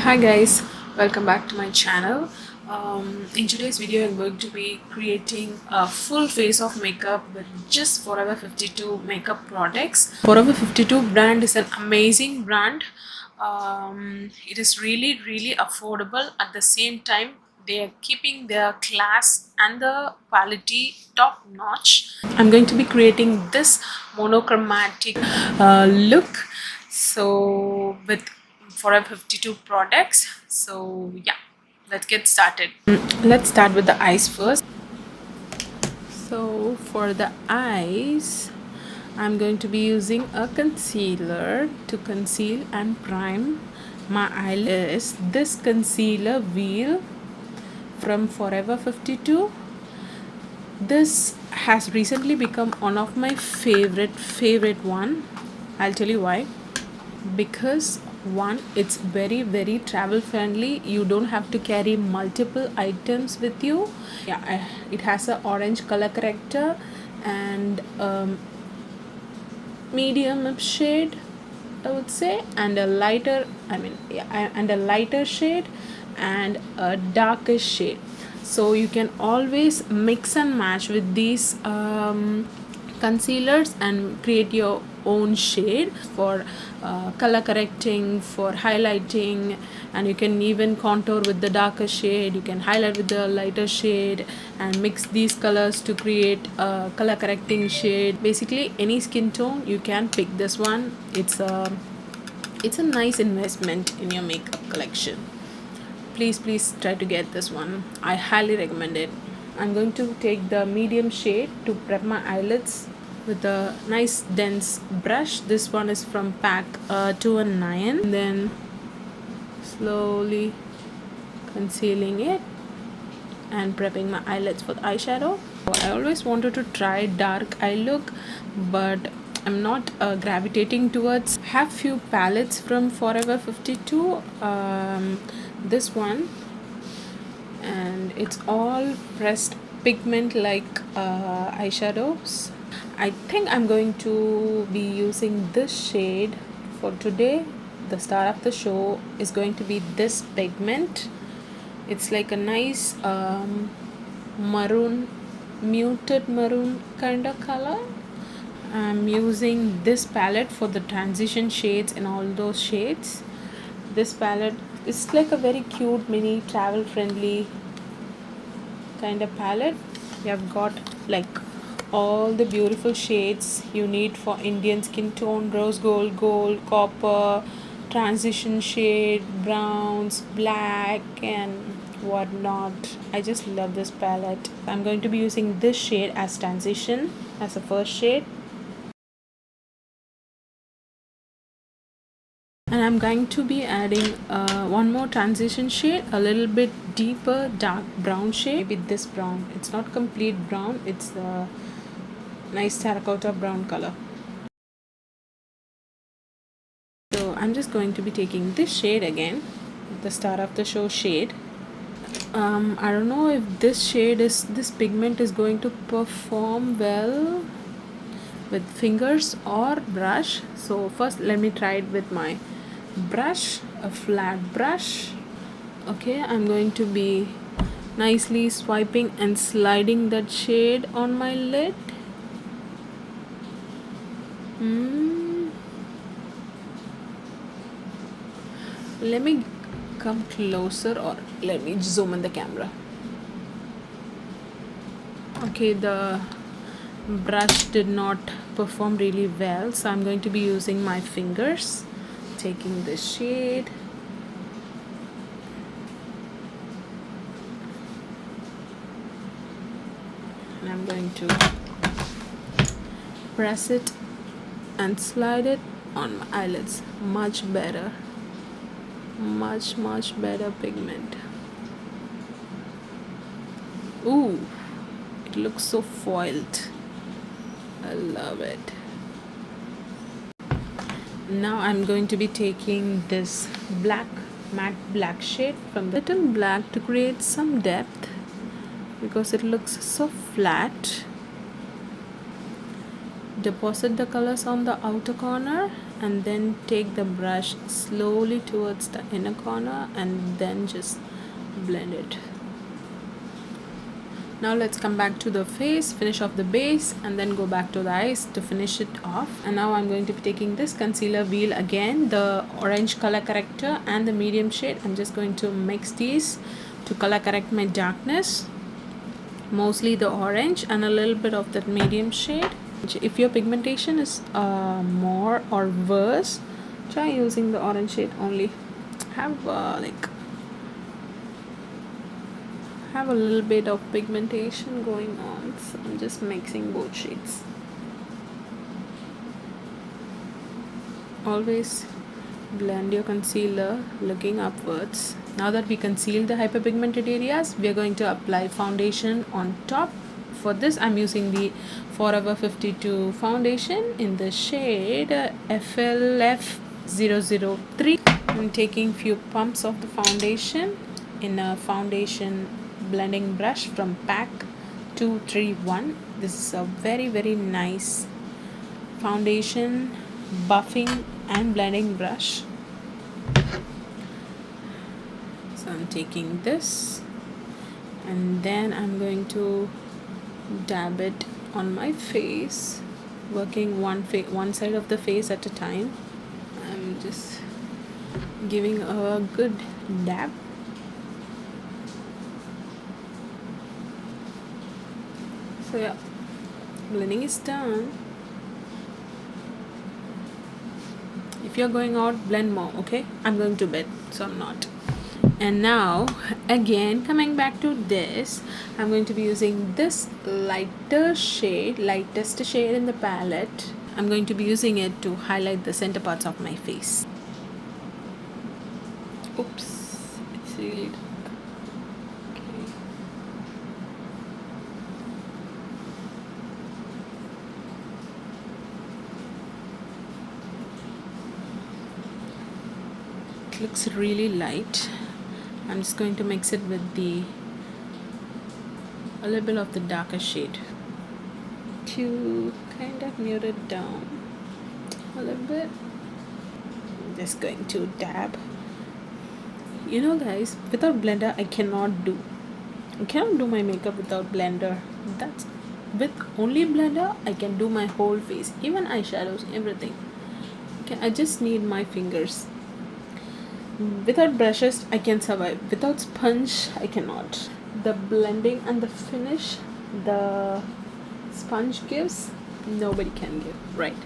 Hi guys, welcome back to my channel. In today's video I'm going to be creating a full face of makeup with just Forever 52 makeup products. Forever 52 brand is an amazing brand. It is really affordable. At the same time they are keeping their class and the quality top notch. I'm going to be creating this monochromatic look, so with Forever 52 products. So yeah, let's get started. Let's start with the eyes first. So for the eyes, I'm going to be using a concealer to conceal and prime my eyelids. This concealer wheel from Forever 52. This has recently become one of my favorite one. I'll tell you why. Because one, it's very travel friendly. You don't have to carry multiple items with you. Yeah, it has a orange color corrector and medium shade, I would say, and a lighter, and a lighter shade and a darker shade. So you can always mix and match with these concealers and create your own shade for color correcting, for highlighting, and you can even contour with the darker shade. You can highlight with the lighter shade and mix these colors to create a color correcting shade. Basically any skin tone you can pick this one. It's a nice investment in your makeup collection. Please try to get this one. I highly recommend it. I'm going to take the medium shade to prep my eyelids with a nice dense brush. This one is from pack 219. And then slowly concealing it and prepping my eyelids for the eyeshadow. I always wanted to try dark eye look, but I'm not gravitating towards. Have few palettes from Forever 52. This one, and it's all pressed pigment like eyeshadows. I think I'm going to be using this shade for today. The star of the show is going to be this pigment. It's like a nice maroon, muted maroon kind of color. I'm using this palette for the transition shades and all those shades. This palette is like a very cute mini travel friendly kind of palette. You have got like all the beautiful shades you need for Indian skin tone: rose gold, gold, copper, transition shade, browns, black, and whatnot. I just love this palette. I'm going to be using this shade as transition, as the first shade. And I'm going to be adding one more transition shade, a little bit deeper dark brown shade. Maybe this brown. It's not complete brown, it's a nice terracotta brown color. So I'm just going to be taking this shade again, the star of the show shade. I don't know if this pigment is going to perform well with fingers or brush. So first let me try it with my brush, a flat brush. Okay, I'm going to be nicely swiping and sliding that shade on my lid. Let me come closer, or let me zoom in the camera. Okay, the brush did not perform really well, so I'm going to be using my fingers, taking this shade and I'm going to press it and slide it on my eyelids. Much better pigment. Ooh, it looks so foiled. I love it. Now I'm going to be taking this matte black shade from the little black to create some depth, because it looks so flat. Deposit the colors on the outer corner and then take the brush slowly towards the inner corner and then just blend it. Now let's come back to the face, finish off the base, and then go back to the eyes to finish it off. And now I'm going to be taking this concealer wheel again, the orange color corrector and the medium shade. I'm just going to mix these to color correct my darkness, mostly the orange and a little bit of that medium shade. If your pigmentation is more or worse, try using the orange shade only. Have a little bit of pigmentation going on, so I'm just mixing both shades. Always blend your concealer looking upwards. Now that we concealed the hyperpigmented areas, we are going to apply foundation on top. For this I'm using the FOREVER52 foundation in the shade FLF003. I'm taking few pumps of the foundation in a foundation blending brush from pack 231. This is a very nice foundation buffing and blending brush. So I'm taking this and then I'm going to dab it on my face, working one side of the face at a time. I'm just giving a good dab. So yeah, blending is done. If you're going out, blend more, okay? I'm going to bed, so I'm not. And now again coming back to this, I'm going to be using this lightest shade in the palette. I'm going to be using it to highlight the center parts of my face. Oops, it's really dark. Okay. It looks really light. I'm just going to mix it with a little bit of the darker shade to kind of mute it down a little bit. I'm just going to dab. You know guys, without blender I cannot do my makeup without blender. That's with only blender I can do my whole face, even eyeshadows, everything. Okay, I just need my fingers. Without brushes I can survive, without sponge I cannot. The blending and the finish the sponge gives, nobody can give, right?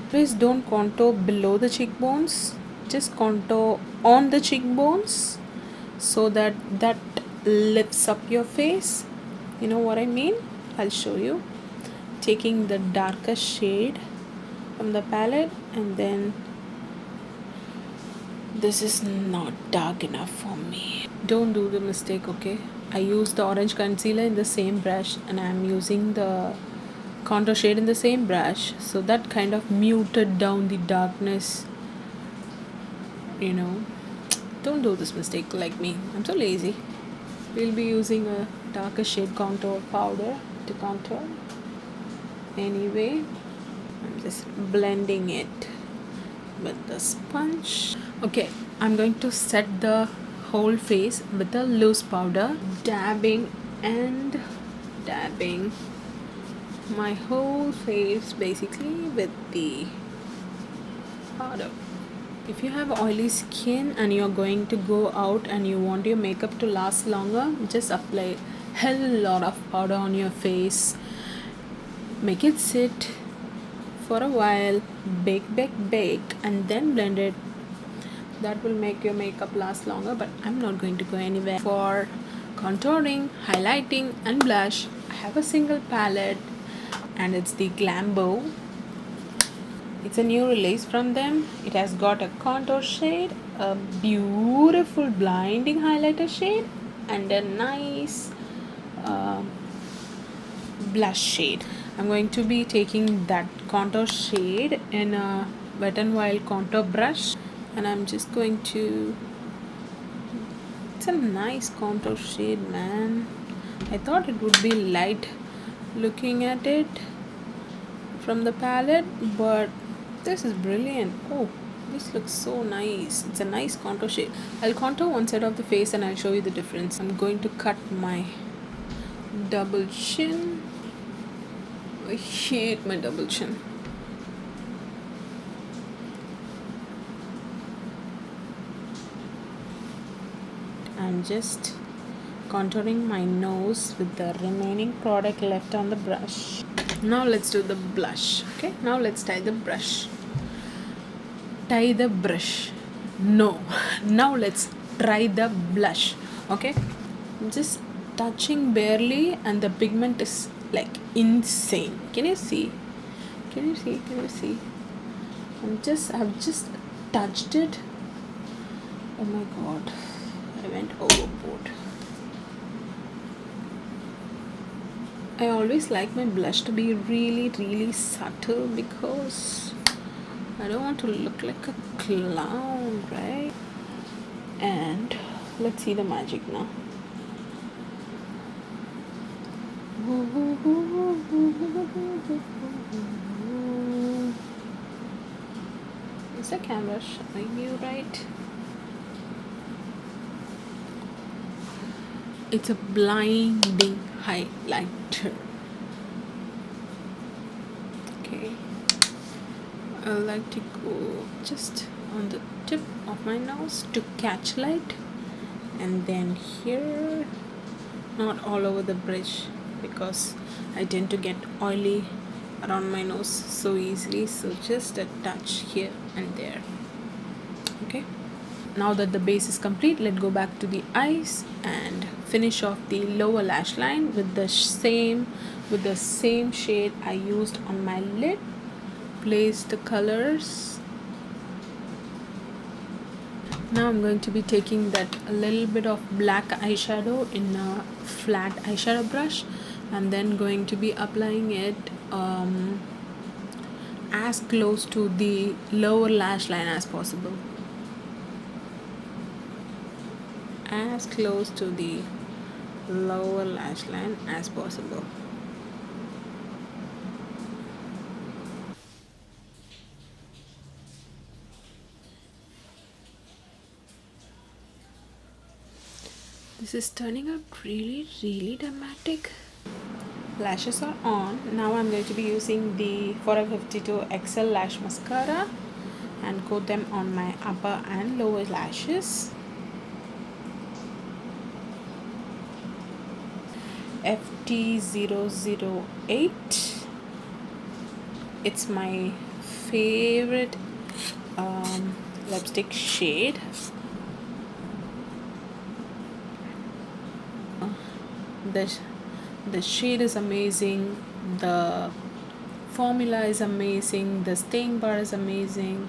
Please don't contour below the cheekbones, just contour on the cheekbones so that lifts up your face. You know what I mean? I'll show you. Taking the darker shade from the palette, and then this is not dark enough for me. Don't do the mistake, okay? I use the orange concealer in the same brush and I'm using the contour shade in the same brush, so that kind of muted down the darkness. You know, don't do this mistake like me. I'm so lazy. We'll be using a darker shade contour powder to contour. Anyway, I'm just blending it with the sponge. Okay, I'm going to set the whole face with a loose powder, dabbing and dabbing my whole face basically with the powder. If you have oily skin and you're going to go out and you want your makeup to last longer, just apply hell lot of powder on your face, make it sit for a while, bake, and then blend it. That will make your makeup last longer, but I'm not going to go anywhere. For contouring, highlighting and blush, I have a single palette and it's the Glambo. It's a new release from them. It has got a contour shade, a beautiful blinding highlighter shade, and a nice blush shade. I'm going to be taking that contour shade in a Wet n Wild contour brush, and I'm just going to, it's a nice contour shade, man. I thought it would be light looking at it from the palette, but This is brilliant. Oh, this looks so nice. It's a nice contour shade. I'll contour one side of the face and I'll show you the difference. I'm going to cut my double chin. I hate my double chin. I'm just contouring my nose with the remaining product left on the brush. Now let's do the blush. Okay, now let's tie the brush. Tie the brush. No, now let's try the blush. Okay, I'm just touching barely and the pigment is like insane. Can you see? Can you see? Can you see? I've just touched it. Oh my god, I went overboard. I always like my blush to be really subtle because I don't want to look like a clown, right? And let's see the magic now. Is the camera showing you right? It's a blinding highlighter. Okay, I like to go just on the tip of my nose to catch light, and then here, not all over the bridge because I tend to get oily around my nose so easily, so just a touch here and there. Okay, now that the base is complete, let's go back to the eyes and finish off the lower lash line with the same shade I used on my lid. Place the colors. Now I'm going to be taking that a little bit of black eyeshadow in a flat eyeshadow brush and then going to be applying it as close to the lower lash line as possible. As close to the lower lash line as possible. This is turning out really dramatic. Lashes are on. Now I'm going to be using the FOREVER52 XL lash mascara and coat them on my upper and lower lashes. FT008. It's my favorite lipstick shade. The shade is amazing, the formula is amazing, the staying power is amazing.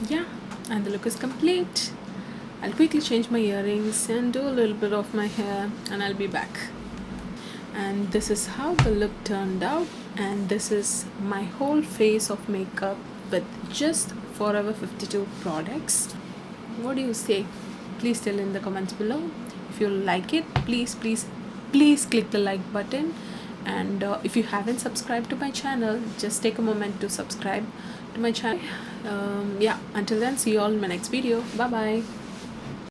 Yeah, and the look is complete. I'll quickly change my earrings and do a little bit of my hair and I'll be back. And this is how the look turned out, and this is my whole face of makeup with just FOREVER52 products. What do you say? Please tell in the comments below. If you like it, please click the like button, and if you haven't subscribed to my channel, just take a moment to subscribe to my channel. Yeah, until then, see you all in my next video. Bye bye.